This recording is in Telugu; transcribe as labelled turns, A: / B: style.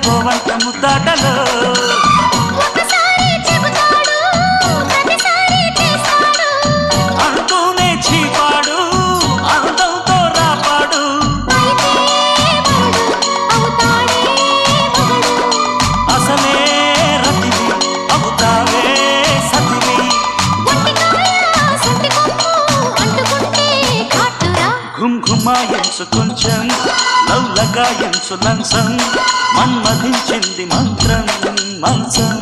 A: గోవంత ముద్దాటలో అంటూనే చీపాడు అందంతో రాపాడు అసలే రతివి అవుతావే సతివి ఘుమ్ ఘుమాయించు కొంచెం లవ్లగాయించు లంసం మన్మధించింది మంత్రం మంచం